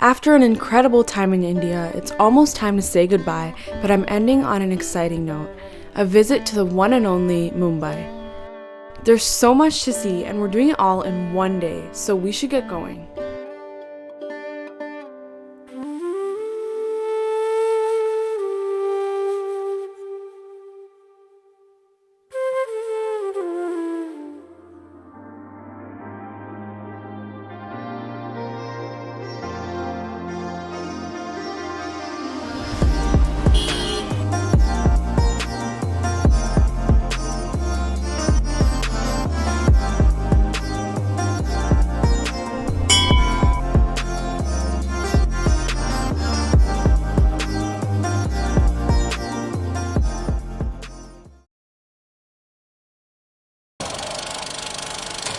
After an incredible time in India, it's almost time to say goodbye, but I'm ending on an exciting note, a visit to the one and only Mumbai. There's so much to see and we're doing it all in one day, so we should get going.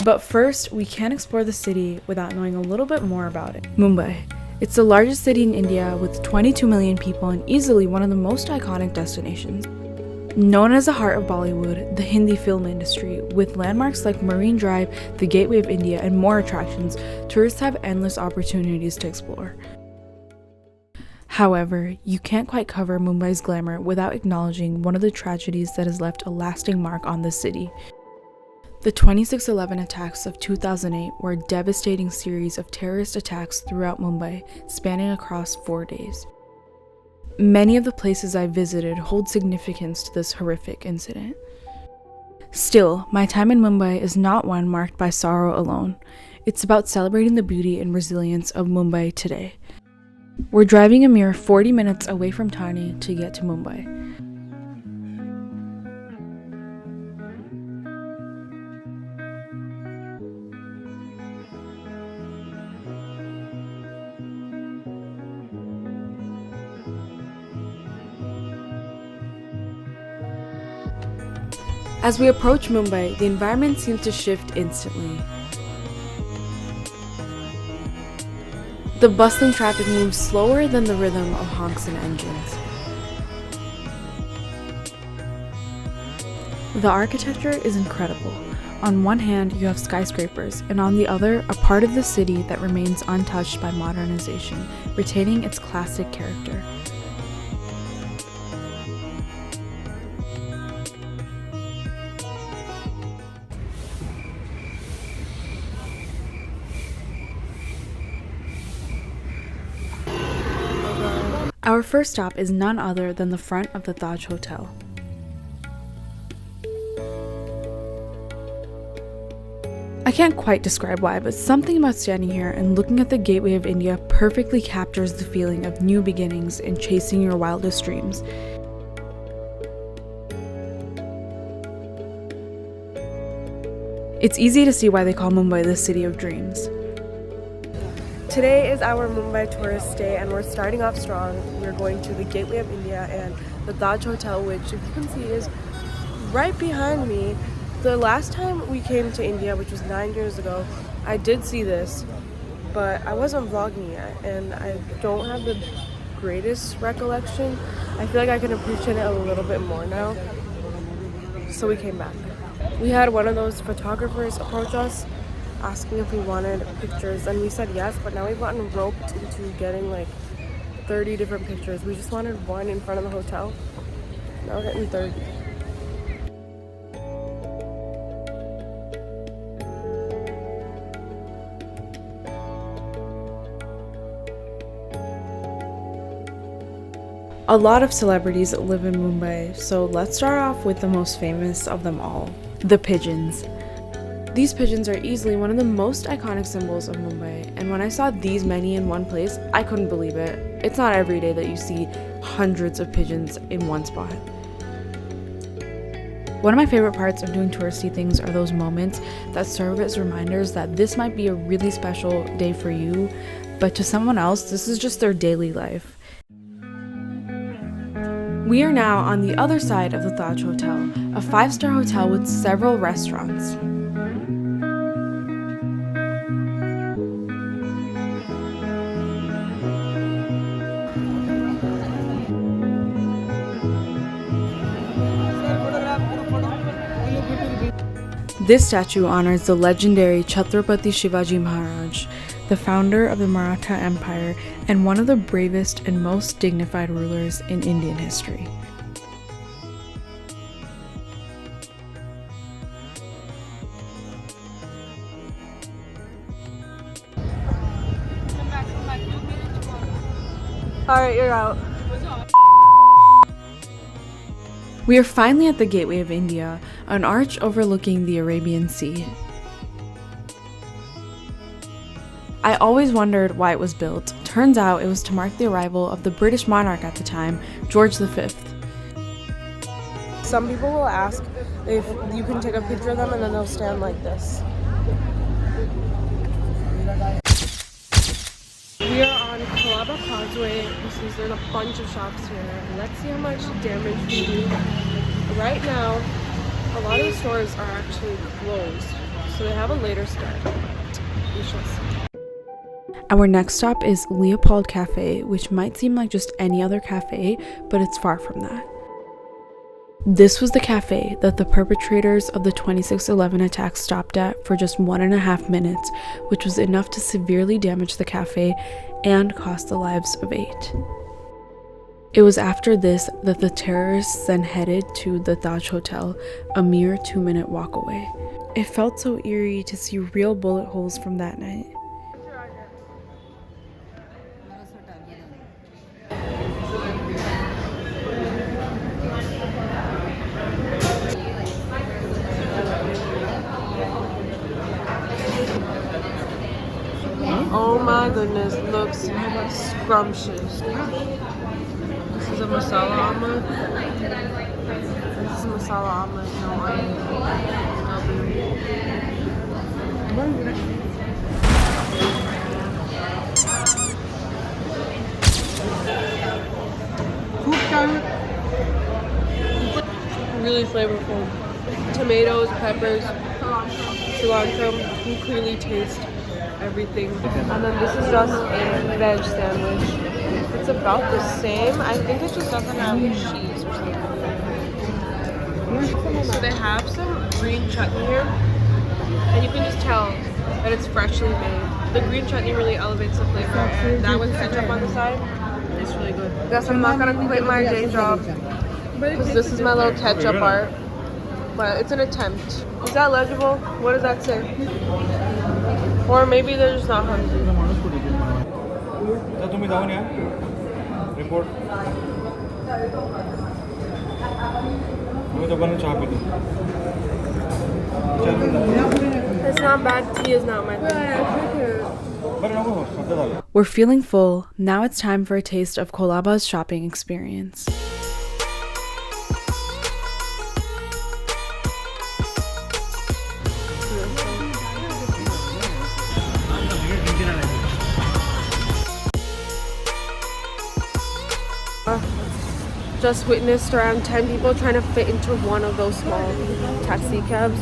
But first, we can't explore the city without knowing a little bit more about it. Mumbai. It's the largest city in India with 22 million people and easily one of the most iconic destinations. Known as the heart of Bollywood, the Hindi film industry, with landmarks like Marine Drive, the Gateway of India, and more attractions, tourists have endless opportunities to explore. However, you can't quite cover Mumbai's glamour without acknowledging one of the tragedies that has left a lasting mark on the city. The 26/11 attacks of 2008 were a devastating series of terrorist attacks throughout Mumbai, spanning across 4 days. Many of the places I visited hold significance to this horrific incident. Still, my time in Mumbai is not one marked by sorrow alone. It's about celebrating the beauty and resilience of Mumbai today. We're driving a mere 40 minutes away from Thane to get to Mumbai. As we approach Mumbai, the environment seems to shift instantly. The bustling traffic moves slower than the rhythm of honks and engines. The architecture is incredible. On one hand, you have skyscrapers, and on the other, a part of the city that remains untouched by modernization, retaining its classic character. Our first stop is none other than the front of the Taj Hotel. I can't quite describe why, but something about standing here and looking at the Gateway of India perfectly captures the feeling of new beginnings and chasing your wildest dreams. It's easy to see why they call Mumbai the city of dreams. Today is our Mumbai tourist day and we're starting off strong. We're going to the Gateway of India and the Taj Hotel, which, if you can see, is right behind me. The last time we came to India, which was 9 years ago, I did see this, but I wasn't vlogging yet and I don't have the greatest recollection. I feel like I can appreciate it a little bit more now, so we came back. We had one of those photographers approach us asking if we wanted pictures, and we said yes, but now we've gotten roped into getting like 30 different pictures. We just wanted one in front of the hotel. Now we're getting 30. A lot of celebrities live in Mumbai, so let's start off with the most famous of them all, the pigeons. These pigeons are easily one of the most iconic symbols of Mumbai, and when I saw these many in one place, I couldn't believe it. It's not every day that you see hundreds of pigeons in one spot. One of my favorite parts of doing touristy things are those moments that serve as reminders that this might be a really special day for you, but to someone else, this is just their daily life. We are now on the other side of the Taj Hotel, a 5-star hotel with several restaurants. This statue honors the legendary Chhatrapati Shivaji Maharaj, the founder of the Maratha Empire and one of the bravest and most dignified rulers in Indian history. Alright, you're out. We are finally at the Gateway of India, an arch overlooking the Arabian Sea. I always wondered why it was built. Turns out it was to mark the arrival of the British monarch at the time, George V. Some people will ask if you can take a picture of them and then they'll stand like this. We are on Colaba Causeway. There's a bunch of shops here. Let's see how much damage we do. Right now, a lot of the stores are actually closed, so they have a later start. We shall see. Our next stop is Leopold Cafe, which might seem like just any other cafe, but it's far from that. This was the cafe that the perpetrators of the 26/11 attacks stopped at for just 1.5 minutes, which was enough to severely damage the cafe and cost the lives of 8. It was after this that the terrorists then headed to the Taj Hotel, a mere 2-minute walk away. It felt so eerie to see real bullet holes from that night. Oh my goodness, looks scrumptious. This is a masala omelet. This is a masala omelet, no onion, really flavorful. Tomatoes, peppers, cilantro. You can clearly taste everything. And then this is just a veg sandwich. It's about the same. I think it just doesn't have cheese or something. So they have some green chutney here, and you can just tell that it's freshly made. The green chutney really elevates the flavor, and that with ketchup on the side, it's really good. Guess I'm not gonna quit my day job because this is my little ketchup art. But it's an attempt. Is that legible? What does that say? Or maybe they're just not hungry. It's not bad. Tea is not my thing. We're feeling full. Now it's time for a taste of Colaba's shopping experience. Just witnessed around 10 people trying to fit into one of those small taxi cabs.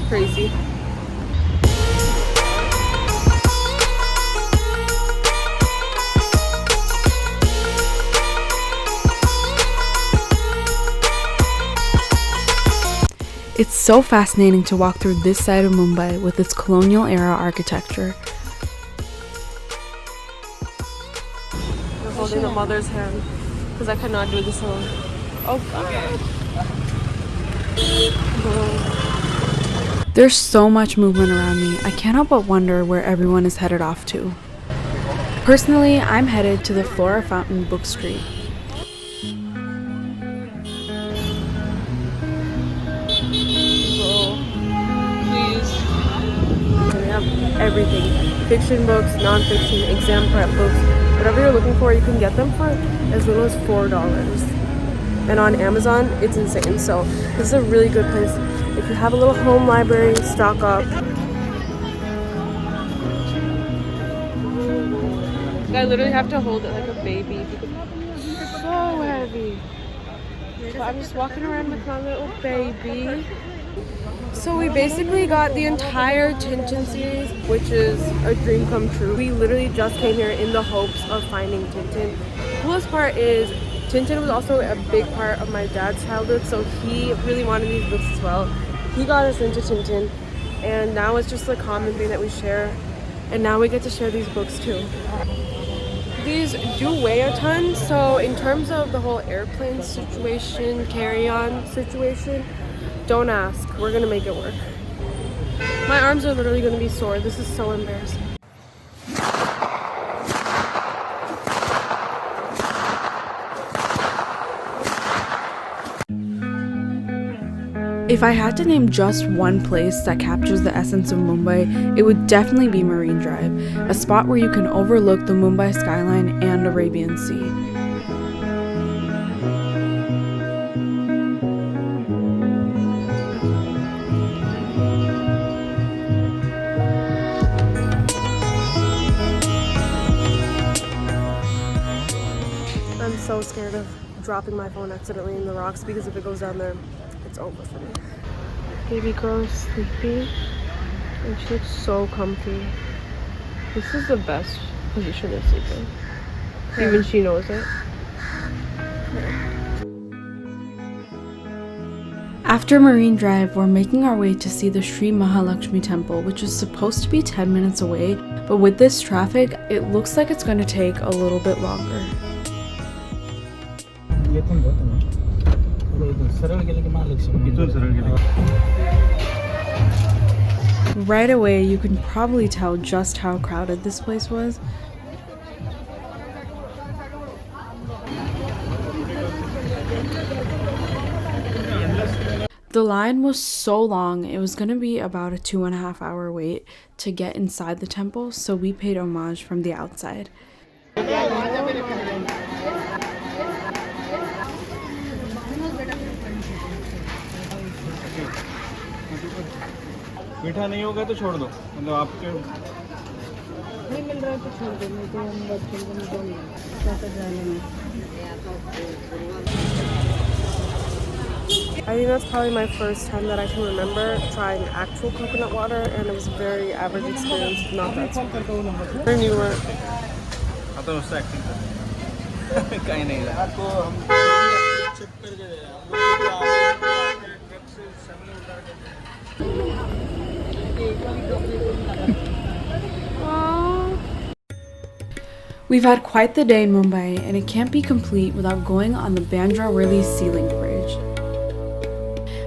Crazy. It's so fascinating to walk through this side of Mumbai with its colonial era architecture. I'm holding a mother's hand because I cannot do this alone. Oh God. There's so much movement around me, I can't help but wonder where everyone is headed off to. Personally, I'm headed to the Flora Fountain Book Street. Everything. Fiction books, non-fiction, exam prep books, whatever you're looking for, you can get them for as little as $4. And on Amazon, it's insane. So this is a really good place. If you have a little home library, stock up. I literally have to hold it like a baby because it's so heavy. So I'm just walking around with my little baby. So we basically got the entire Tintin series, which is a dream come true. We literally just came here in the hopes of finding Tintin. The coolest part is Tintin was also a big part of my dad's childhood, so he really wanted these books as well. He got us into Tintin, and now it's just a common thing that we share. and now we get to share these books too. These do weigh a ton, so in terms of the whole airplane situation, carry-on situation, don't ask. We're gonna make it work. My arms are literally gonna be sore. This is so embarrassing. If I had to name just one place that captures the essence of Mumbai, it would definitely be Marine Drive, a spot where you can overlook the Mumbai skyline and Arabian Sea. I'm so scared of dropping my phone accidentally in the rocks because if it goes down there, it's over for me. Baby girl is sleepy and she looks so comfy. This is the best position to sleep in. Even she knows it. After Marine Drive, we're making our way to see the Shri Mahalakshmi temple, which is supposed to be 10 minutes away, but with this traffic, it looks like it's going to take a little bit longer. Right away, you can probably tell just how crowded this place was. The line was so long, it was going to be about a 2.5-hour wait to get inside the temple, so we paid homage from the outside. मीठा नहीं होगा तो छोड़ दो मतलब आपके नहीं मिल रहा है तो छोड़ दो नहीं तो हम बच्चों को नहीं I think that's probably my first time that I can remember trying actual coconut water, and it was a very average experience, not that sweet. I knew it. हाँ तो उससे एक्टिंग कर कहीं नहीं रहा आपको हम चेक करके दे We've had quite the day in Mumbai, and it can't be complete without going on the Bandra-Worli ceiling bridge.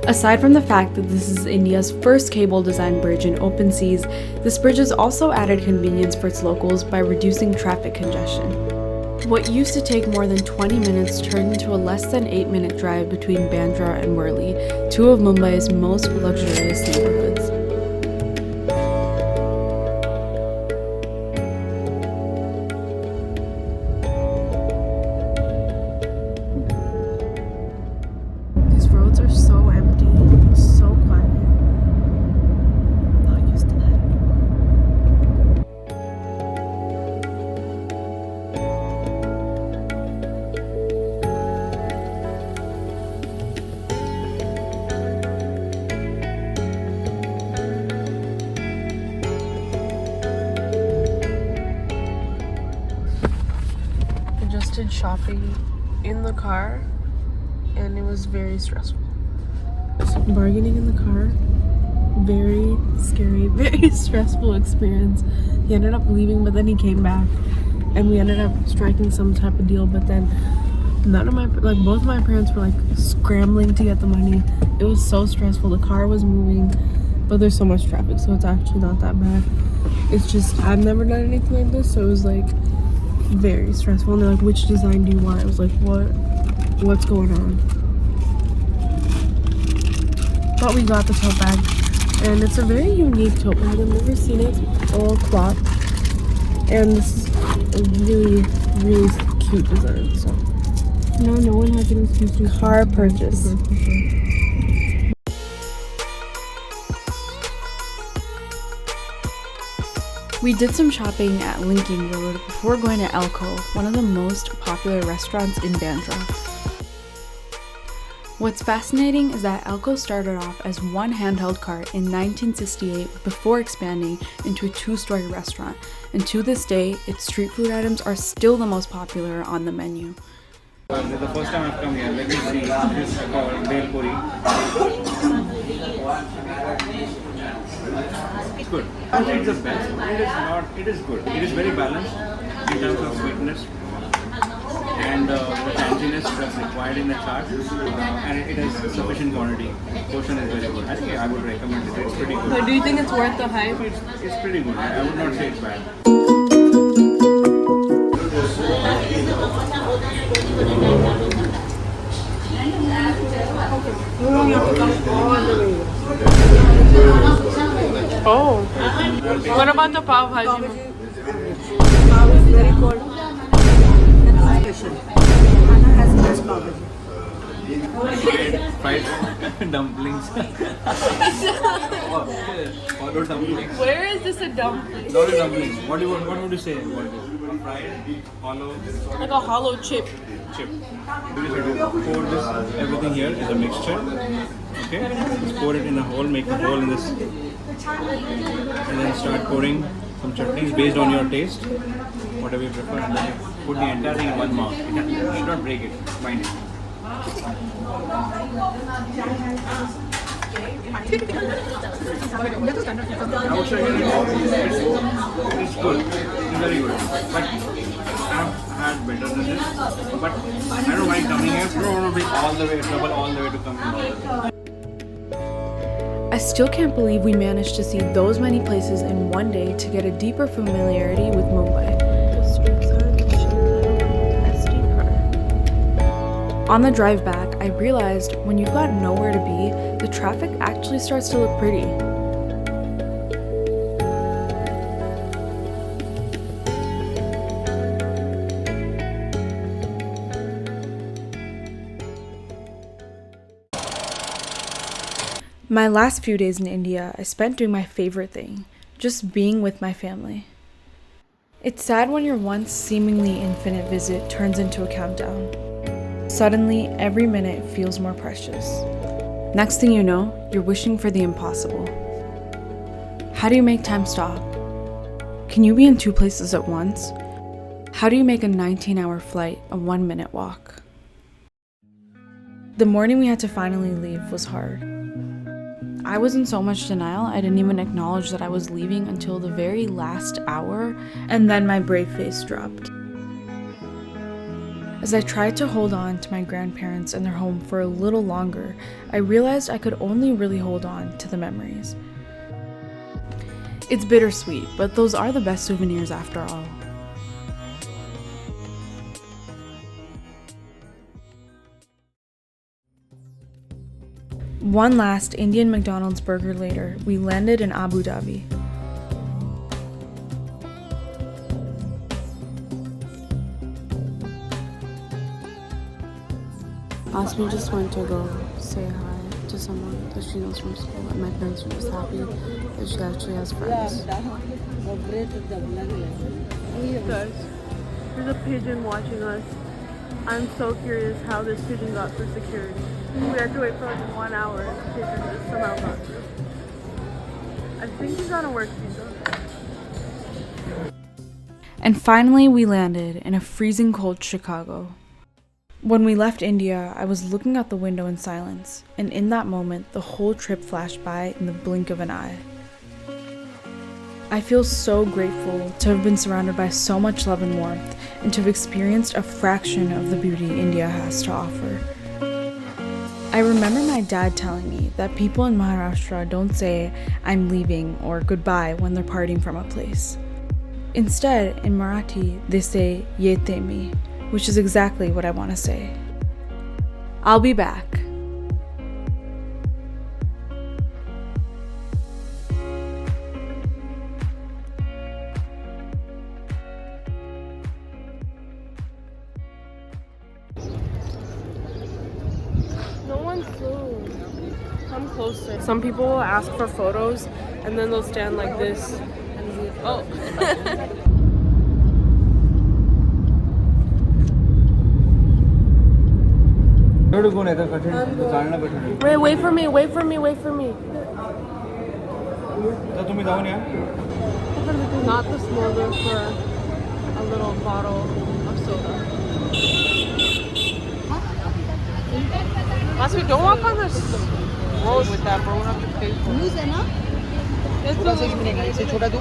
Aside from the fact that this is India's first cable-designed bridge in open seas, this bridge has also added convenience for its locals by reducing traffic congestion. What used to take more than 20 minutes turned into a less than 8-minute drive between Bandra and Worli, two of Mumbai's most luxurious neighborhoods. These roads are so empty, so quiet. Not used to that. I just did shopping in the car, and it was very stressful. So bargaining in the car, very scary, very stressful experience. He ended up leaving, but then he came back, and we ended up striking some type of deal. But then both of my parents were like scrambling to get the money. It was so stressful. The car was moving, but there's so much traffic, so it's actually not that bad. It's just I've never done anything like this, so it was like very stressful. And they're like, which design do you want? I was like, what's going on? But we got the tote bag, and it's a very unique tote bag. I've never seen it. It's all cloth, and this is a really, really cute design. So no one has an excuse to car purchase. We did some shopping at Linking Road before going to Elco, one of the most popular restaurants in Bandra. What's fascinating is that Elco started off as one handheld cart in 1968 before expanding into a 2-story restaurant, and to this day, its street food items are still the most popular on the menu. The first time I've come here, let me see. This is called Bel Puri. good. I don't think it's the best. It is not. It is good. It is very balanced in terms of sweetness and the tanginess that's required in the chaat, and it has sufficient quantity. Portion is very good. I think I would recommend it. It's pretty good. So do you think it's worth the hype? It's pretty good. I would not say it's bad. Oh. What about the pav bhaji? Pav is very cold. Nothing special. Anna has best pav bhaji. Fried dumplings. Follow dumplings. Where is this a dumpling? Not a dumplings. What would you say? What is fried, hollow, Like a hollow chip. chip. Pour this everything here is a mixture. Okay, just pour it in a hole, make a hole in this, and then start pouring some chutneys based on your taste, whatever you prefer, and then put the entire thing in one mouth. You should not break it. Mind it. I would say it's good. It's very good. But I've had better than this. But I don't mind coming here. I don't want to be all the way trouble all the way to come here. I still can't believe we managed to see those many places in one day to get a deeper familiarity with Mumbai. On the drive back, I realized when you've got nowhere to be, the traffic actually starts to look pretty. My last few days in India, I spent doing my favorite thing, just being with my family. It's sad when your once seemingly infinite visit turns into a countdown. Suddenly, every minute feels more precious. Next thing you know, you're wishing for the impossible. How do you make time stop? Can you be in two places at once? How do you make a 19-hour flight a 1-minute walk? The morning we had to finally leave was hard. I was in so much denial, I didn't even acknowledge that I was leaving until the very last hour, and then my brave face dropped. As I tried to hold on to my grandparents and their home for a little longer, I realized I could only really hold on to the memories. It's bittersweet, but those are the best souvenirs after all. One last Indian McDonald's burger later, we landed in Abu Dhabi. Asmi just went to go say hi to someone that she knows from school, and my parents were just happy that she actually has friends. Guys, there's a pigeon watching us. I'm so curious how this pigeon got through security. We had to wait for like 1 hour and the pigeon just somehow got through. I think he's on a work visa. And finally, we landed in a freezing cold Chicago. When we left India, I was looking out the window in silence, and in that moment, the whole trip flashed by in the blink of an eye. I feel so grateful to have been surrounded by so much love and warmth, and to have experienced a fraction of the beauty India has to offer. I remember my dad telling me that people in Maharashtra don't say, "I'm leaving" or "goodbye" when they're parting from a place. Instead, in Marathi, they say, "Yete mi," which is exactly what I want to say. I'll be back. No one's food. Come closer. Some people will ask for photos and then they'll stand like this. Oh. Wait for me, wait for me, wait for me. Not the smolder for a little bottle of soda. Last week, don't walk on this road with that, bro. We have to pay for it. छोटा size मिलेगा, इससे छोटा दूँ?